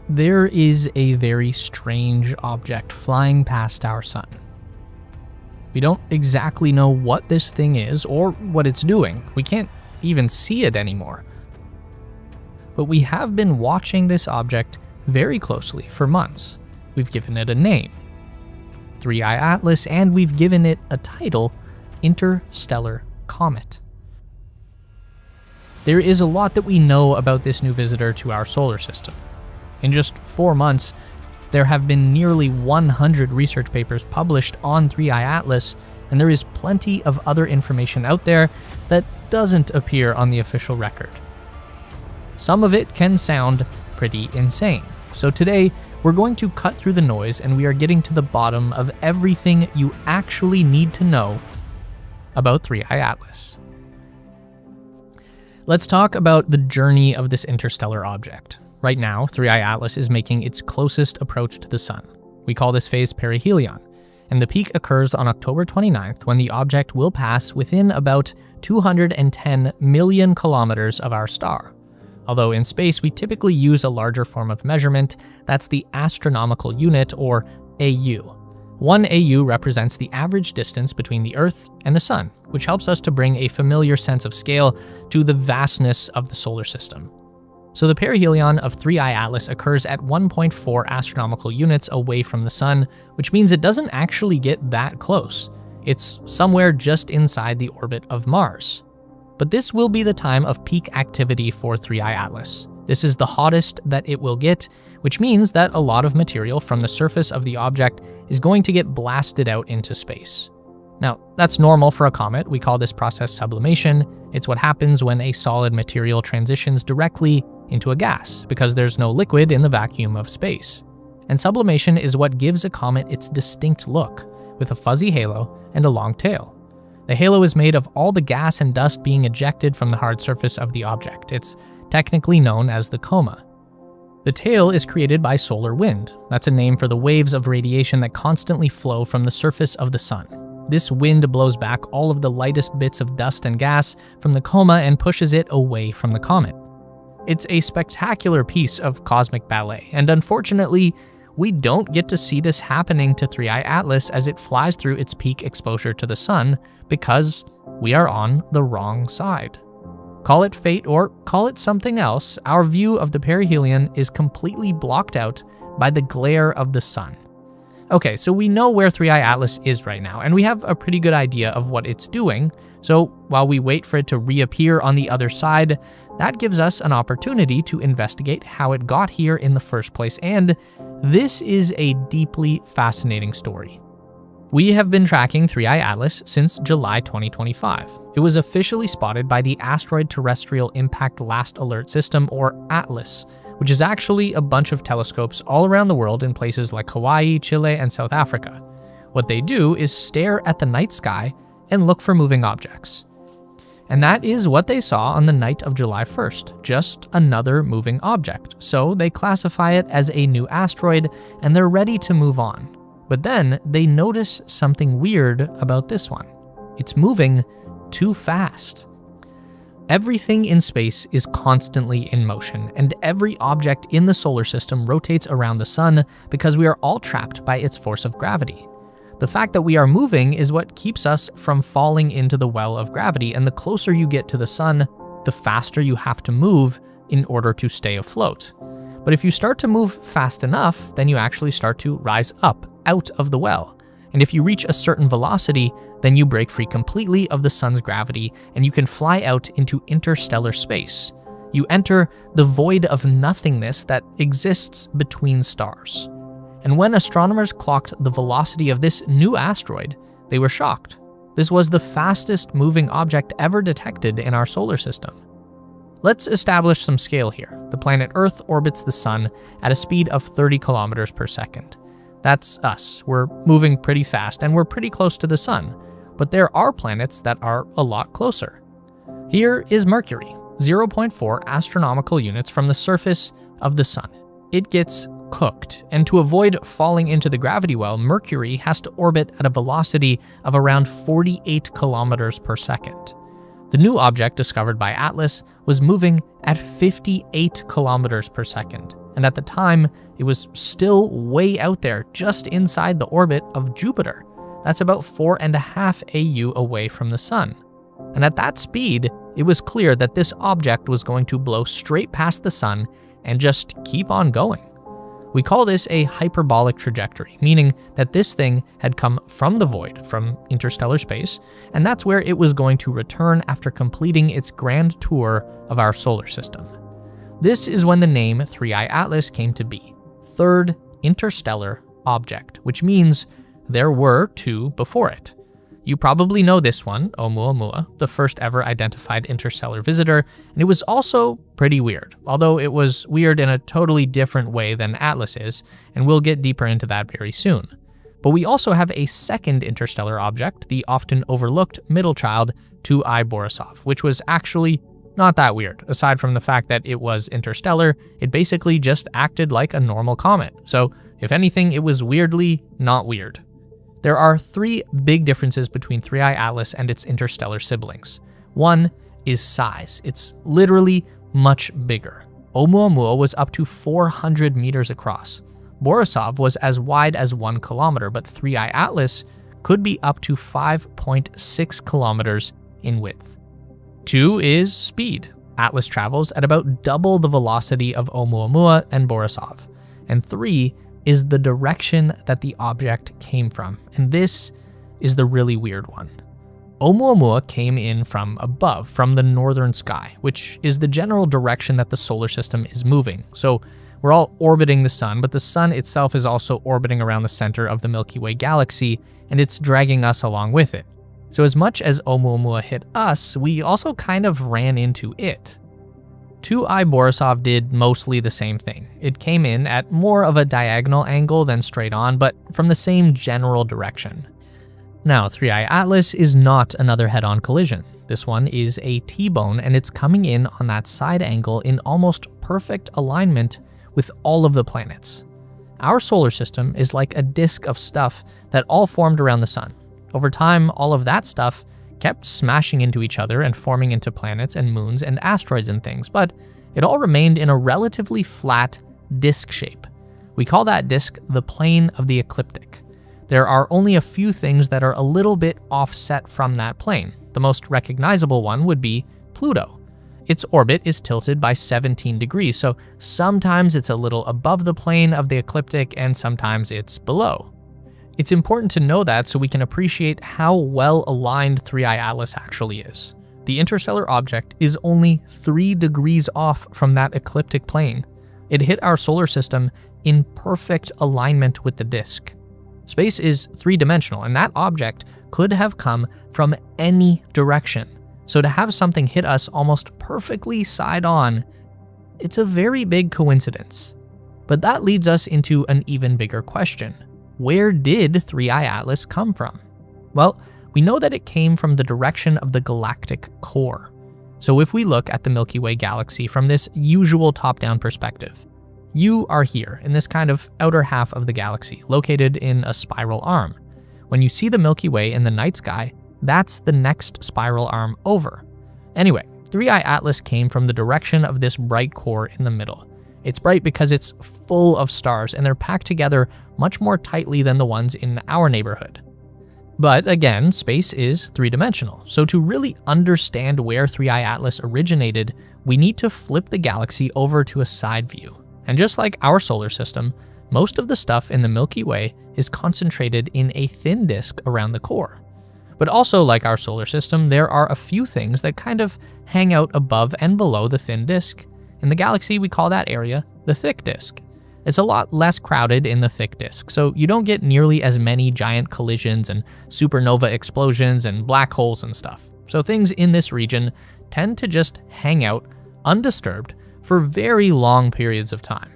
There is a very strange object flying past our sun. We don't exactly know what this thing is or what it's doing. We can't even see it anymore. But we have been watching this object very closely for months. We've given it a name, 3I Atlas, and we've given it a title, Interstellar Comet. There is a lot that we know about this new visitor to our solar system. In just 4 months, there have been nearly 100 research papers published on 3I Atlas, and there is plenty of other information out there that doesn't appear on the official record. Some of it can sound pretty insane, so today we're going to cut through the noise and we are getting to the bottom of everything you actually need to know about 3I Atlas. Let's talk about the journey of this interstellar object. Right now, 3I Atlas is making its closest approach to the sun. We call this phase perihelion, and the peak occurs on October 29th when the object will pass within about 210 million kilometers of our star. Although in space we typically use a larger form of measurement, that's the astronomical unit, or AU. 1 AU represents the average distance between the Earth and the Sun, which helps us to bring a familiar sense of scale to the vastness of the solar system. So the perihelion of 3I Atlas occurs at 1.4 astronomical units away from the Sun, which means it doesn't actually get that close. It's somewhere just inside the orbit of Mars. But this will be the time of peak activity for 3I Atlas. This is the hottest that it will get, which means that a lot of material from the surface of the object is going to get blasted out into space. Now, that's normal for a comet. We call this process sublimation. It's what happens when a solid material transitions directly into a gas, because there's no liquid in the vacuum of space. And sublimation is what gives a comet its distinct look, with a fuzzy halo and a long tail. The halo is made of all the gas and dust being ejected from the hard surface of the object. It's technically known as the coma. The tail is created by solar wind. That's a name for the waves of radiation that constantly flow from the surface of the sun. This wind blows back all of the lightest bits of dust and gas from the coma and pushes it away from the comet. It's a spectacular piece of cosmic ballet, and unfortunately, we don't get to see this happening to 3I Atlas as it flies through its peak exposure to the sun because we are on the wrong side. Call it fate or call it something else, our view of the perihelion is completely blocked out by the glare of the sun. Okay, so we know where 3I Atlas is right now, and we have a pretty good idea of what it's doing, so while we wait for it to reappear on the other side, that gives us an opportunity to investigate how it got here in the first place, and this is a deeply fascinating story. We have been tracking 3I Atlas since July 2025. It was officially spotted by the Asteroid Terrestrial Impact Last Alert System, or ATLAS, which is actually a bunch of telescopes all around the world in places like Hawaii, Chile, and South Africa. What they do is stare at the night sky and look for moving objects. And that is what they saw on the night of July 1st, just another moving object. So they classify it as a new asteroid and they're ready to move on. But then they notice something weird about this one. It's moving too fast. Everything in space is constantly in motion, and every object in the solar system rotates around the sun because we are all trapped by its force of gravity. The fact that we are moving is what keeps us from falling into the well of gravity, and the closer you get to the sun, the faster you have to move in order to stay afloat. But if you start to move fast enough, then you actually start to rise up out of the well. And if you reach a certain velocity, then you break free completely of the sun's gravity and you can fly out into interstellar space. You enter the void of nothingness that exists between stars. And when astronomers clocked the velocity of this new asteroid, they were shocked. This was the fastest moving object ever detected in our solar system. Let's establish some scale here. The planet Earth orbits the sun at a speed of 30 kilometers per second. That's us. We're moving pretty fast and we're pretty close to the sun. But there are planets that are a lot closer. Here is Mercury, 0.4 astronomical units from the surface of the sun. It gets cooked, and to avoid falling into the gravity well, Mercury has to orbit at a velocity of around 48 kilometers per second. The new object discovered by Atlas was moving at 58 kilometers per second, and at the time, it was still way out there, just inside the orbit of Jupiter. That's about 4.5 AU away from the Sun. And at that speed, it was clear that this object was going to blow straight past the Sun and just keep on going. We call this a hyperbolic trajectory, meaning that this thing had come from the void, from interstellar space, and that's where it was going to return after completing its grand tour of our solar system. This is when the name 3I Atlas came to be, third interstellar object, which means there were two before it. You probably know this one, Oumuamua, the first ever identified interstellar visitor, and it was also pretty weird, although it was weird in a totally different way than Atlas is, and we'll get deeper into that very soon. But we also have a second interstellar object, the often overlooked middle child, 2I Borisov, which was actually not that weird. Aside from the fact that it was interstellar, it basically just acted like a normal comet. So, if anything, it was weirdly not weird. There are three big differences between 3I Atlas and its interstellar siblings. One is size. It's literally much bigger. Oumuamua was up to 400 meters across. Borisov was as wide as 1 kilometer, but 3I Atlas could be up to 5.6 kilometers in width. 2 is speed. Atlas travels at about double the velocity of Oumuamua and Borisov. And 3 is the direction that the object came from, and this is the really weird one. Oumuamua came in from above, from the northern sky, which is the general direction that the solar system is moving. So we're all orbiting the sun, but the sun itself is also orbiting around the center of the Milky Way galaxy, and it's dragging us along with it. So as much as Oumuamua hit us, we also kind of ran into it. 2I Borisov did mostly the same thing. It came in at more of a diagonal angle than straight on, but from the same general direction. Now, 3I Atlas is not another head-on collision. This one is a T-bone, and it's coming in on that side angle in almost perfect alignment with all of the planets. Our solar system is like a disk of stuff that all formed around the sun. Over time, all of that stuff kept smashing into each other and forming into planets and moons and asteroids and things, but it all remained in a relatively flat disk shape. We call that disk the plane of the ecliptic. There are only a few things that are a little bit offset from that plane. The most recognizable one would be Pluto. Its orbit is tilted by 17 degrees, so sometimes it's a little above the plane of the ecliptic and sometimes it's below. It's important to know that so we can appreciate how well aligned 3I Atlas actually is. The interstellar object is only 3 degrees off from that ecliptic plane. It hit our solar system in perfect alignment with the disk. Space is three-dimensional, and that object could have come from any direction. So to have something hit us almost perfectly side-on, it's a very big coincidence. But that leads us into an even bigger question. Where did 3I Atlas come from? Well, we know that it came from the direction of the galactic core. So if we look at the Milky Way galaxy from this usual top-down perspective, you are here in this kind of outer half of the galaxy, located in a spiral arm. When you see the Milky Way in the night sky, that's the next spiral arm over. Anyway, 3I Atlas came from the direction of this bright core in the middle. It's bright because it's full of stars, and they're packed together much more tightly than the ones in our neighborhood. But again, space is three-dimensional, so to really understand where 3I Atlas originated, we need to flip the galaxy over to a side view. And just like our solar system, most of the stuff in the Milky Way is concentrated in a thin disk around the core. But also like our solar system, there are a few things that kind of hang out above and below the thin disk. In the galaxy, we call that area the thick disk. It's a lot less crowded in the thick disk, so you don't get nearly as many giant collisions and supernova explosions and black holes and stuff. So things in this region tend to just hang out undisturbed for very long periods of time.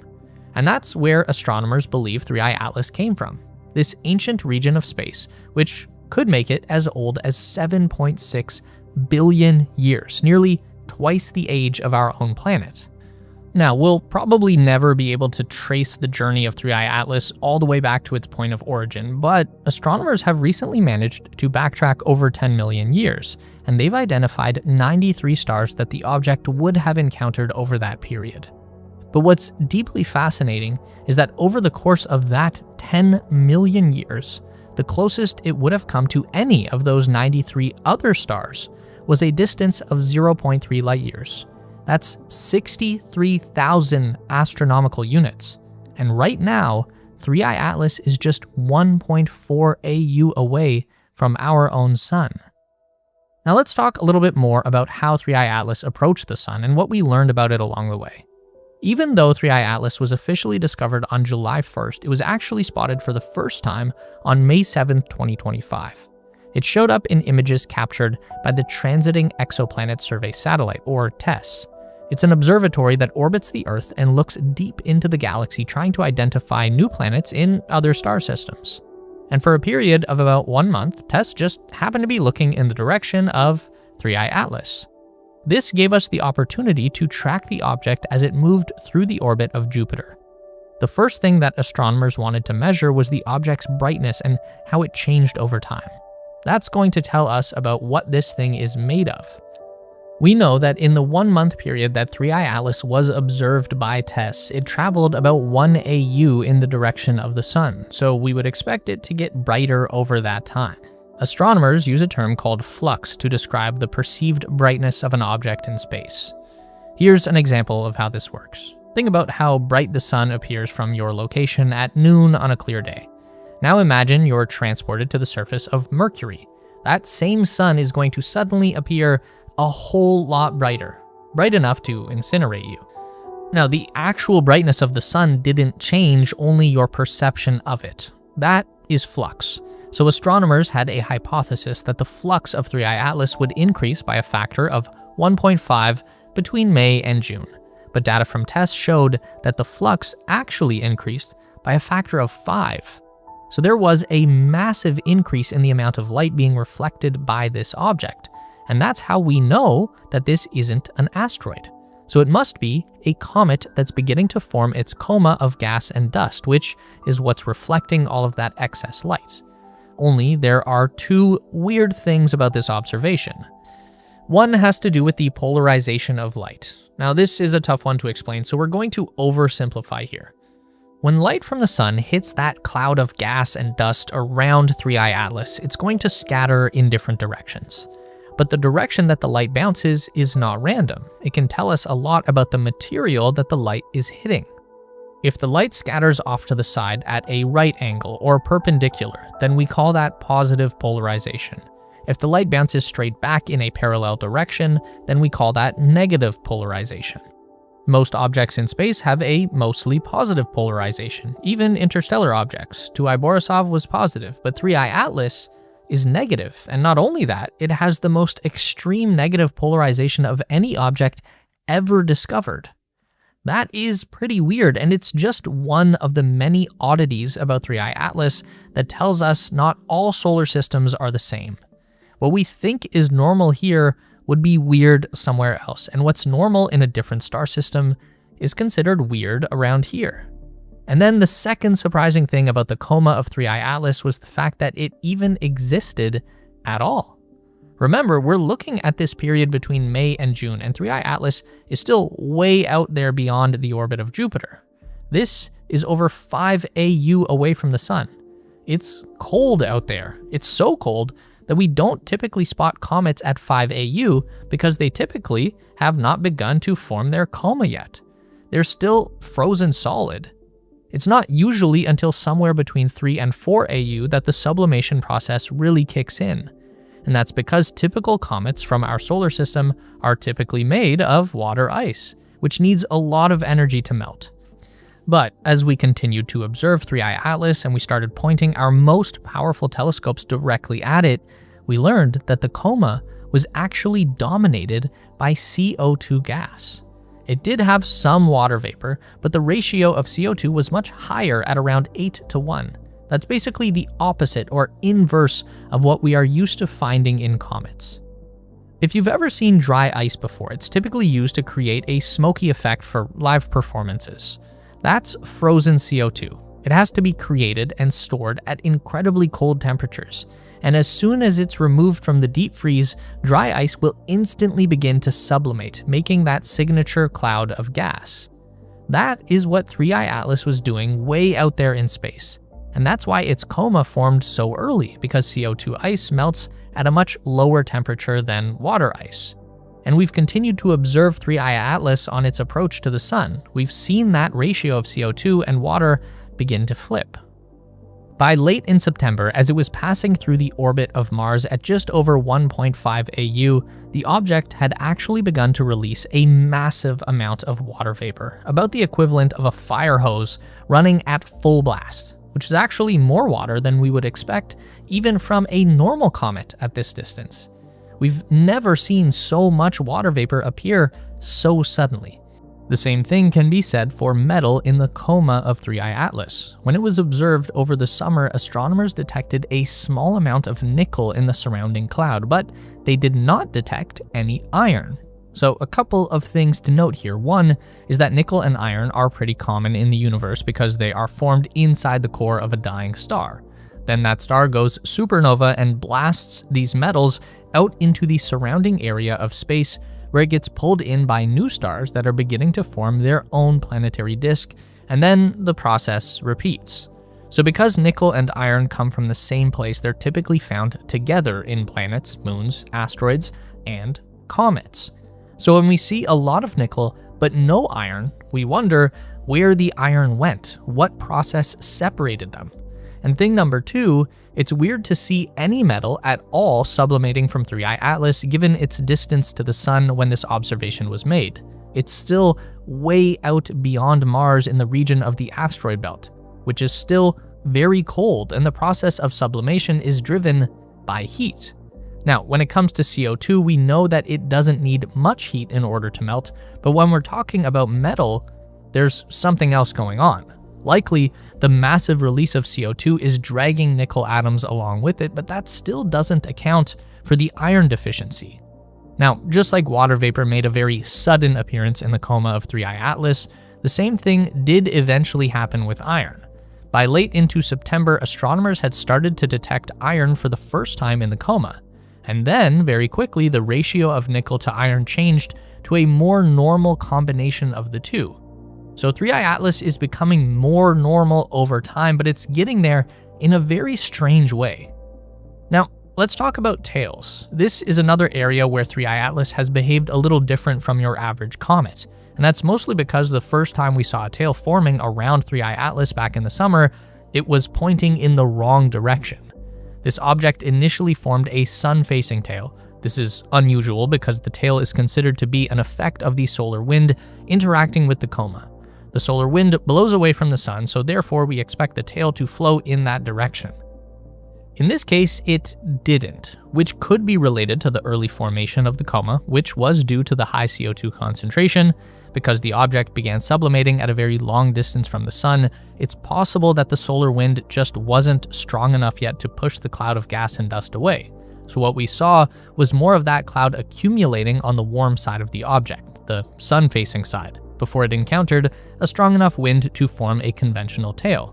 And that's where astronomers believe 3I Atlas came from, this ancient region of space, which could make it as old as 7.6 billion years, nearly twice the age of our own planet. Now, we'll probably never be able to trace the journey of 3I Atlas all the way back to its point of origin, but astronomers have recently managed to backtrack over 10 million years, and they've identified 93 stars that the object would have encountered over that period. But what's deeply fascinating is that over the course of that 10 million years, the closest it would have come to any of those 93 other stars was a distance of 0.3 light years. That's 63,000 astronomical units. And right now, 3I Atlas is just 1.4 AU away from our own sun. Now let's talk a little bit more about how 3I Atlas approached the sun and what we learned about it along the way. Even though 3I Atlas was officially discovered on July 1st, it was actually spotted for the first time on May 7th, 2025. It showed up in images captured by the Transiting Exoplanet Survey Satellite, or TESS. It's an observatory that orbits the Earth and looks deep into the galaxy, trying to identify new planets in other star systems. And for a period of about 1 month, TESS just happened to be looking in the direction of 3I Atlas. This gave us the opportunity to track the object as it moved through the orbit of Jupiter. The first thing that astronomers wanted to measure was the object's brightness and how it changed over time. That's going to tell us about what this thing is made of. We know that in the 1 month period that 3I Atlas was observed by TESS, it traveled about 1 AU in the direction of the sun, so we would expect it to get brighter over that time. Astronomers use a term called flux to describe the perceived brightness of an object in space. Here's an example of how this works. Think about how bright the sun appears from your location at noon on a clear day. Now imagine you're transported to the surface of Mercury. That same sun is going to suddenly appear a whole lot brighter, bright enough to incinerate you. Now, the actual brightness of the sun didn't change, only your perception of it. That is flux. So astronomers had a hypothesis that the flux of 3I Atlas would increase by a factor of 1.5 between May and June. But data from TESS showed that the flux actually increased by a factor of 5. So there was a massive increase in the amount of light being reflected by this object. And that's how we know that this isn't an asteroid. So it must be a comet that's beginning to form its coma of gas and dust, which is what's reflecting all of that excess light. Only there are two weird things about this observation. One has to do with the polarization of light. Now this is a tough one to explain, so we're going to oversimplify here. When light from the sun hits that cloud of gas and dust around 3I Atlas, it's going to scatter in different directions. But the direction that the light bounces is not random. It can tell us a lot about the material that the light is hitting. If the light scatters off to the side at a right angle or perpendicular, then we call that positive polarization. If the light bounces straight back in a parallel direction, then we call that negative polarization. Most objects in space have a mostly positive polarization, even interstellar objects. 2I Borisov was positive, but 3I Atlas is negative, and not only that, it has the most extreme negative polarization of any object ever discovered. That is pretty weird, and it's just one of the many oddities about 3I Atlas that tells us not all solar systems are the same. What we think is normal here would be weird somewhere else, and what's normal in a different star system is considered weird around here. And then the second surprising thing about the coma of 3I Atlas was the fact that it even existed at all. Remember, we're looking at this period between May and June, and 3I Atlas is still way out there beyond the orbit of Jupiter. This is over 5 AU away from the sun. It's cold out there. It's so cold that we don't typically spot comets at 5 AU because they typically have not begun to form their coma yet. They're still frozen solid. It's not usually until somewhere between 3 and 4 AU that the sublimation process really kicks in. And that's because typical comets from our solar system are typically made of water ice, which needs a lot of energy to melt. But as we continued to observe 3I Atlas and we started pointing our most powerful telescopes directly at it, we learned that the coma was actually dominated by CO2 gas. It did have some water vapor, but the ratio of CO2 was much higher at around 8:1. That's basically the opposite or inverse of what we are used to finding in comets. If you've ever seen dry ice before, it's typically used to create a smoky effect for live performances. That's frozen CO2. It has to be created and stored at incredibly cold temperatures, and as soon as it's removed from the deep freeze, dry ice will instantly begin to sublimate, making that signature cloud of gas. That is what 3I Atlas was doing way out there in space, and that's why its coma formed so early, because CO2 ice melts at a much lower temperature than water ice. And we've continued to observe 3I Atlas on its approach to the sun. We've seen that ratio of CO2 and water begin to flip. By late in September, as it was passing through the orbit of Mars at just over 1.5 AU, the object had actually begun to release a massive amount of water vapor, about the equivalent of a fire hose running at full blast, which is actually more water than we would expect even from a normal comet at this distance. We've never seen so much water vapor appear so suddenly. The same thing can be said for metal in the coma of 3I Atlas. When it was observed over the summer, astronomers detected a small amount of nickel in the surrounding cloud, but they did not detect any iron. So a couple of things to note here. One is that nickel and iron are pretty common in the universe because they are formed inside the core of a dying star. Then that star goes supernova and blasts these metals out into the surrounding area of space, where it gets pulled in by new stars that are beginning to form their own planetary disk, and then the process repeats. So because nickel and iron come from the same place, they're typically found together in planets, moons, asteroids, and comets. So when we see a lot of nickel but no iron, we wonder where the iron went, what process separated them. And thing number two, it's weird to see any metal at all sublimating from 3I Atlas given its distance to the sun when this observation was made. It's still way out beyond Mars in the region of the asteroid belt, which is still very cold, and the process of sublimation is driven by heat. Now, when it comes to CO2, we know that it doesn't need much heat in order to melt, but when we're talking about metal, there's something else going on. Likely, the massive release of CO2 is dragging nickel atoms along with it, but that still doesn't account for the iron deficiency. Now, just like water vapor made a very sudden appearance in the coma of 3I Atlas, the same thing did eventually happen with iron. By late into September, astronomers had started to detect iron for the first time in the coma, and then, very quickly, the ratio of nickel to iron changed to a more normal combination of the two. So 3I Atlas is becoming more normal over time, but it's getting there in a very strange way. Now, let's talk about tails. This is another area where 3I Atlas has behaved a little different from your average comet, and that's mostly because the first time we saw a tail forming around 3I Atlas back in the summer, it was pointing in the wrong direction. This object initially formed a sun-facing tail. This is unusual because the tail is considered to be an effect of the solar wind interacting with the coma. The solar wind blows away from the sun, so therefore we expect the tail to flow in that direction. In this case, it didn't, which could be related to the early formation of the coma, which was due to the high CO2 concentration. Because the object began sublimating at a very long distance from the sun, it's possible that the solar wind just wasn't strong enough yet to push the cloud of gas and dust away. So what we saw was more of that cloud accumulating on the warm side of the object, the sun-facing side, before it encountered a strong enough wind to form a conventional tail,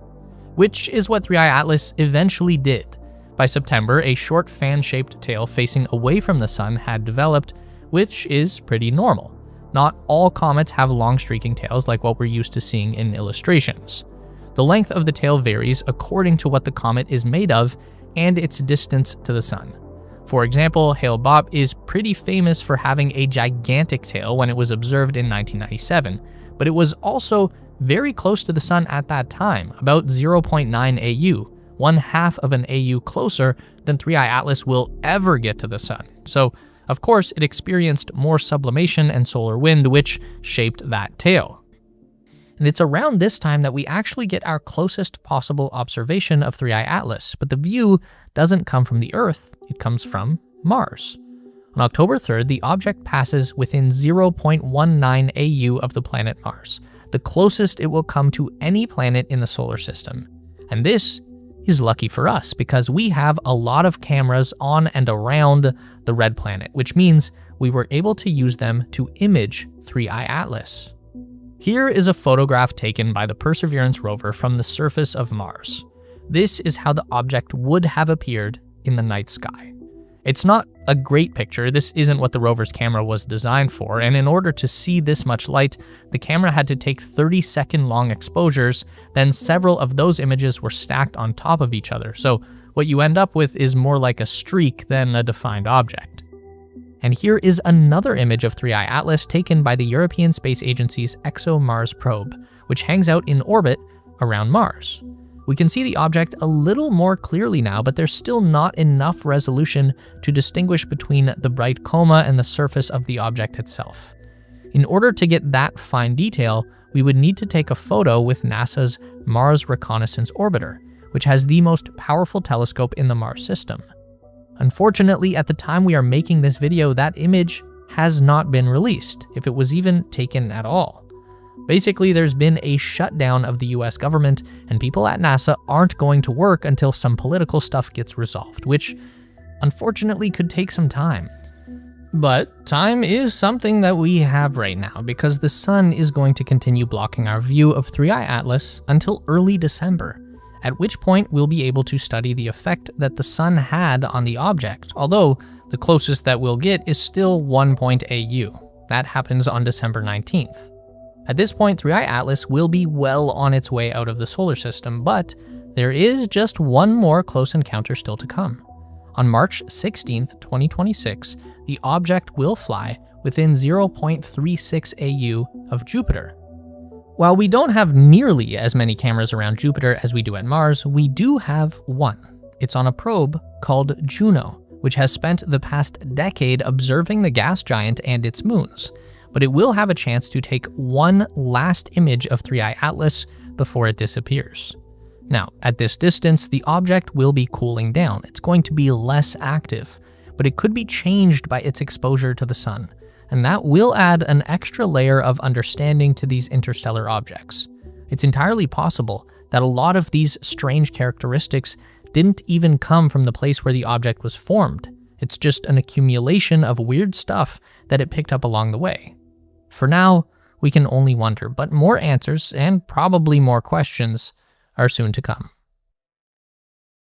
which is what 3I Atlas eventually did. By September, a short fan-shaped tail facing away from the sun had developed, which is pretty normal. Not all comets have long streaking tails like what we're used to seeing in illustrations. The length of the tail varies according to what the comet is made of and its distance to the sun. For example, Hale-Bopp is pretty famous for having a gigantic tail when it was observed in 1997, but it was also very close to the sun at that time, about 0.9 AU, 1/2 of an AU closer than 3I Atlas will ever get to the sun. So, of course, it experienced more sublimation and solar wind, which shaped that tail. And it's around this time that we actually get our closest possible observation of 3I Atlas, but the view doesn't come from the Earth, it comes from Mars. On October 3rd, the object passes within 0.19 AU of the planet Mars, the closest it will come to any planet in the solar system. And this is lucky for us because we have a lot of cameras on and around the red planet, which means we were able to use them to image 3I Atlas. Here is a photograph taken by the Perseverance rover from the surface of Mars. This is how the object would have appeared in the night sky. It's not a great picture, this isn't what the rover's camera was designed for, and in order to see this much light, the camera had to take 30-second long exposures, then several of those images were stacked on top of each other, so what you end up with is more like a streak than a defined object. And here is another image of 3I Atlas taken by the European Space Agency's ExoMars probe, which hangs out in orbit around Mars. We can see the object a little more clearly now, but there's still not enough resolution to distinguish between the bright coma and the surface of the object itself. In order to get that fine detail, we would need to take a photo with NASA's Mars Reconnaissance Orbiter, which has the most powerful telescope in the Mars system. Unfortunately, at the time we are making this video, that image has not been released, if it was even taken at all. Basically, there's been a shutdown of the US government, and people at NASA aren't going to work until some political stuff gets resolved, which unfortunately could take some time. But time is something that we have right now, because the sun is going to continue blocking our view of 3I Atlas until early December, at which point we'll be able to study the effect that the sun had on the object, although the closest that we'll get is still 1.AU. That happens on December 19th. At this point, 3I Atlas will be well on its way out of the solar system, but there is just one more close encounter still to come. On March 16th, 2026, the object will fly within 0.36 AU of Jupiter. While we don't have nearly as many cameras around Jupiter as we do at Mars, we do have one. It's on a probe called Juno, which has spent the past decade observing the gas giant and its moons. But it will have a chance to take one last image of 3I Atlas before it disappears. Now, at this distance, the object will be cooling down. It's going to be less active, but it could be changed by its exposure to the sun, and that will add an extra layer of understanding to these interstellar objects. It's entirely possible that a lot of these strange characteristics didn't even come from the place where the object was formed. It's just an accumulation of weird stuff that it picked up along the way. For now, we can only wonder, but more answers, and probably more questions, are soon to come.